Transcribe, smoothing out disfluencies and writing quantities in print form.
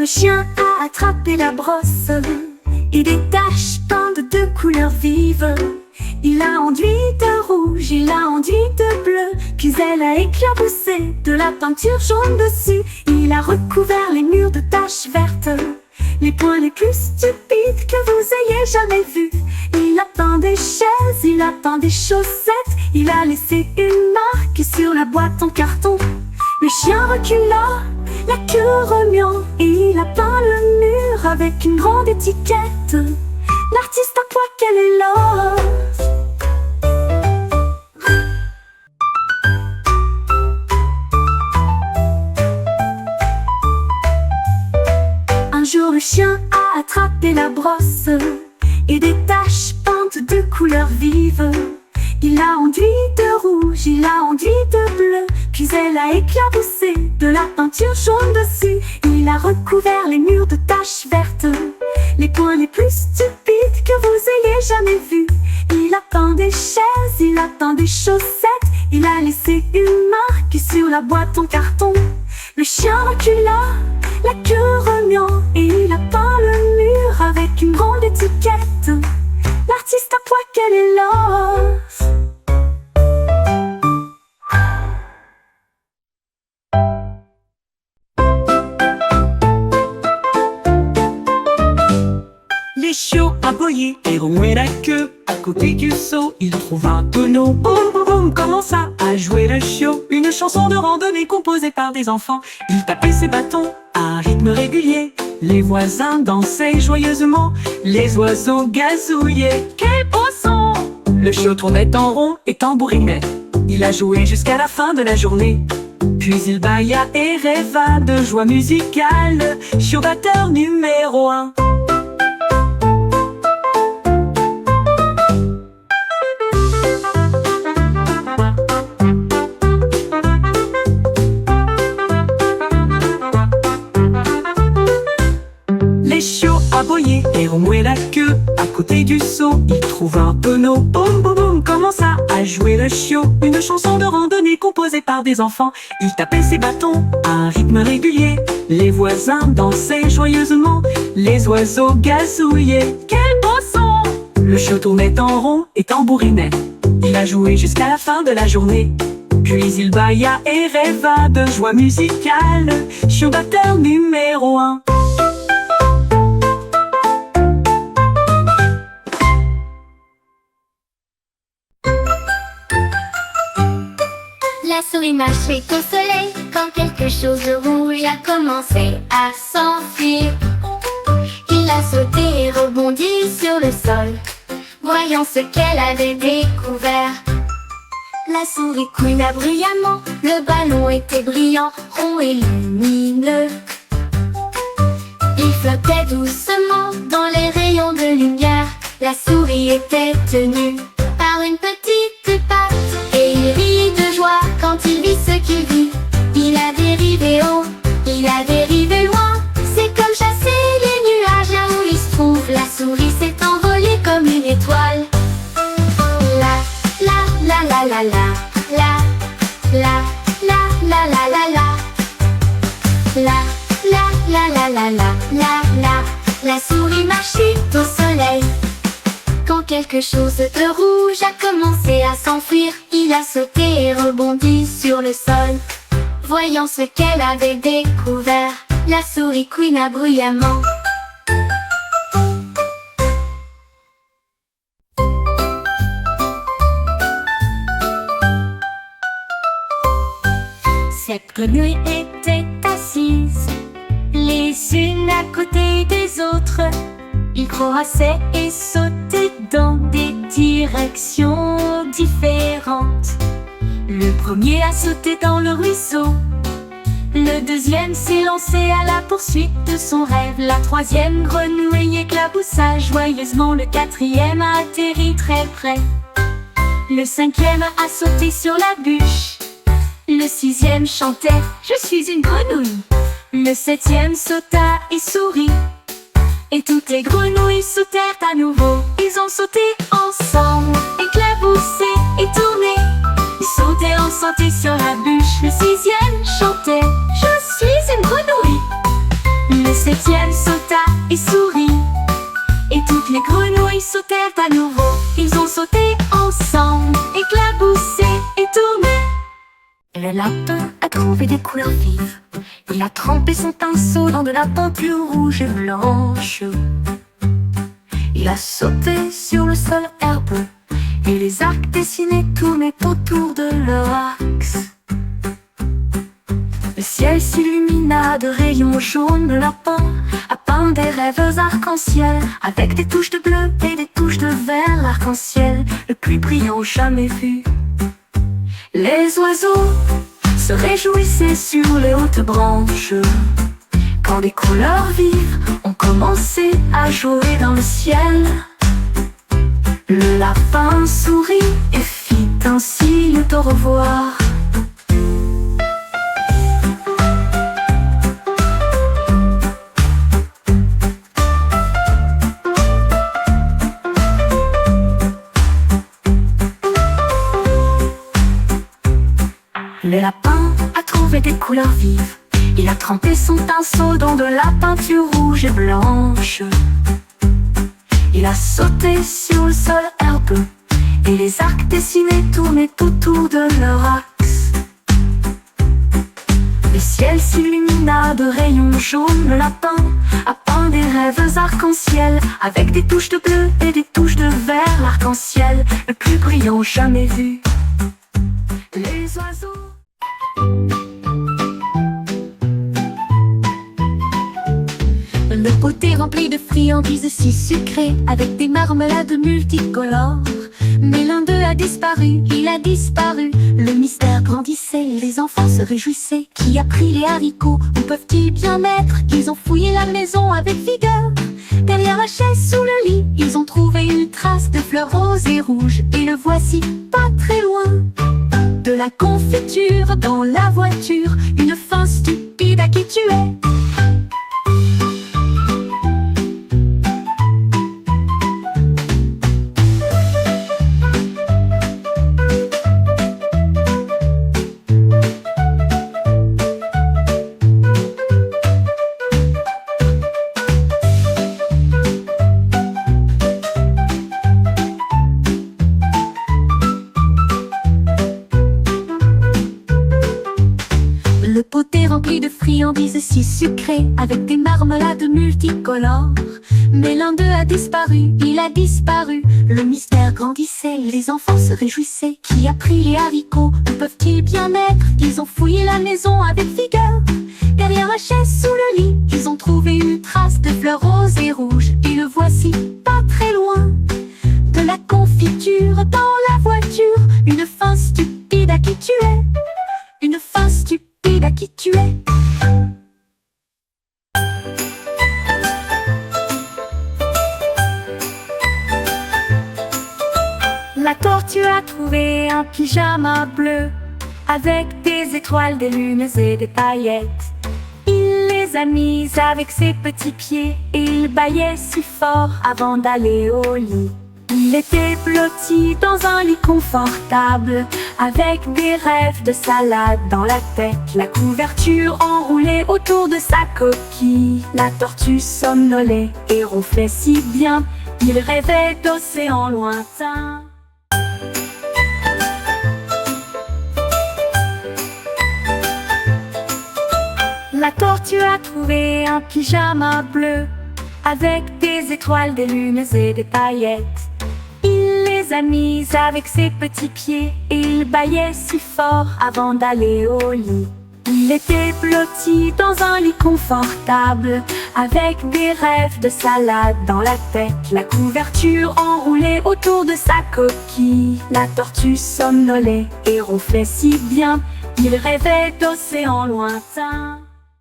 chien a attrapé la brosse et des taches pendent de couleurs vives. Il a enduit de rouge, il a enduit de bleu, puis elle a éclaboussé de la peinture jaune dessus. Il a recouvert les murs de taches vertes, les points les plus stupides que vous ayez jamais vus. Il a peint des chaises, il a peint des chaussettes, il a laissé une marque sur la boîte en carton. Le chien recula, la queue remuant, et il a peint le mur avec une grande étiquette. L'artiste à quoi qu'elle est là. Un jour le chien a attrapé la brosse et des taches peintes de couleurs vives. Il a enduit de rouge, il a enduit de bleu, puis elle a éclaboussé de la peinture jaune dessus. Il a recouvert les murs de taches vertes, les points les plus stupides que vous ayez jamais vus. Il a peint des chaises, il a peint des chaussettes, il a laissé une marque sur la boîte en carton. Le chien recula, la queue remuant, et il a peint le mur avec une grande étiquette. L'artiste à quoi qu'elle est là. Les chiots aboyaient et remuaient la queue. À côté du seau, il trouve un tonneau. Boum boum boum, commença à jouer le chiot. Une chanson de randonnée composée par des enfants. Il tapait ses bâtons à un rythme régulier. Les voisins dansaient joyeusement. Les oiseaux gazouillaient. Quel beau son! Le chiot tournait en rond et tambourinait. Il a joué jusqu'à la fin de la journée. Puis il bâilla et rêva de joie musicale. Chiot batteur numéro 1. Les chiots aboyaient et remuaient la queue. À côté du seau, il trouve un tonneau. Boum boum boum, commença à jouer le chiot. Une chanson de randonnée composée par des enfants. Il tapait ses bâtons à un rythme régulier. Les voisins dansaient joyeusement. Les oiseaux gazouillaient. Quel beau son! Le chiot tournait en rond et tambourinait. Il a joué jusqu'à la fin de la journée. Puis il bâilla et rêva de joie musicale. Chiot batteur numéro 1. La souris marchait au soleil quand quelque chose de rouge a commencé à s'enfuir. Il a sauté et rebondi sur le sol, voyant ce qu'elle avait découvert. La souris couina bruyamment, le ballon était brillant, rond et lumineux. Il flottait doucement dans les rayons de lumière. La souris était tenue par une petite patte, et il rit de joie quand il vit ce qu'il vit. Il a dérivé haut, il a dérivé loin. C'est comme chasser les nuages là où il se trouve. La souris s'est envolée comme une étoile. La la la la la la la la la la la la la la la la la la la. La souris marchait au soleil quand quelque chose de rouge a commencé à s'enfuir. Il a sauté et rebondi sur le sol, voyant ce qu'elle avait découvert. La souris couina bruyamment. Cette grenouille était assise, les unes à côté des autres. Ils croassaient et sautaient dans des directions différentes. Le premier a sauté dans le ruisseau, le deuxième s'est lancé à la poursuite de son rêve. La troisième grenouille éclaboussa joyeusement, le quatrième a atterri très près. Le cinquième a sauté sur la bûche, le sixième chantait « Je suis une grenouille ». Le septième sauta et sourit, et toutes les grenouilles sautèrent à nouveau. Ils ont sauté ensemble, éclaboussé et tourné. Ils sautaient ensemble sur la bûche. Le sixième chantait « Je suis une grenouille ». Le septième sauta et sourit. Et toutes les grenouilles sautèrent à nouveau. Ils ont sauté ensemble, éclaboussé et tourné. Le lapin a trouvé des couleurs vives. Il a trempé son pinceau dans de la peinture rouge et blanche. Il a sauté sur le sol herbeux et les arcs dessinés tournaient autour de leur axe. Le ciel s'illumina de rayons jaunes. Le lapin a peint des rêves arc-en-ciel avec des touches de bleu et des touches de vert. L'arc-en-ciel le plus brillant jamais vu. Les oiseaux se réjouissaient sur les hautes branches quand des couleurs vives ont commencé à jouer dans le ciel. Le lapin sourit et fit un signe de revoir. Le lapin a trouvé des couleurs vives. Il a trempé son pinceau dans de la peinture rouge et blanche. Il a sauté sur le sol herbeux et les arcs dessinés tournaient autour de leur axe. Le ciel s'illumina de rayons jaunes. Le lapin a peint des rêves arc-en-ciel avec des touches de bleu et des touches de vert. L'arc-en-ciel le plus brillant jamais vu. Les oiseaux. Le poté rempli de friandises si sucrées avec des marmelades multicolores. Mais l'un d'eux a disparu, il a disparu. Le mystère grandissait, les enfants se réjouissaient. Qui a pris les haricots? Où peuvent-ils bien être? Ils ont fouillé la maison avec vigueur. Derrière la chaise, sous le lit, ils ont trouvé une trace de fleurs roses et rouges. Et le voici, pas très loin. De la confiture dans la voiture, une fin stupide à qui tu es. Le poté rempli de friandises si sucrées avec des marmelades multicolores. Mais l'un d'eux a disparu, il a disparu. Le mystère grandissait, les enfants se réjouissaient. Qui a pris les haricots? Où peuvent-ils bien être? Ils ont fouillé la maison avec vigueur. Derrière la chaise, sous le lit, ils ont trouvé une trace de fleurs roses et rouges. Et le voici, pas très loin. De la confiture dans la voiture, une fin stupide à qui tu es. Une fin stupide à qui tu es. La tortue a trouvé un pyjama bleu avec des étoiles, des lunes et des paillettes. Il les a mises avec ses petits pieds et il bâillait si fort avant d'aller au lit. Il était blotti dans un lit confortable avec des rêves de salade dans la tête. La couverture enroulée autour de sa coquille. La tortue somnolait et ronflait si bien. Il rêvait d'océans lointains. La tortue a trouvé un pyjama bleu avec des étoiles, des lunes et des paillettes. Il les a mises avec ses petits pieds et il bâillait si fort avant d'aller au lit. Il était blotti dans un lit confortable avec des rêves de salade dans la tête. La couverture enroulée autour de sa coquille. La tortue somnolait et ronflait si bien. Il rêvait d'océans lointains.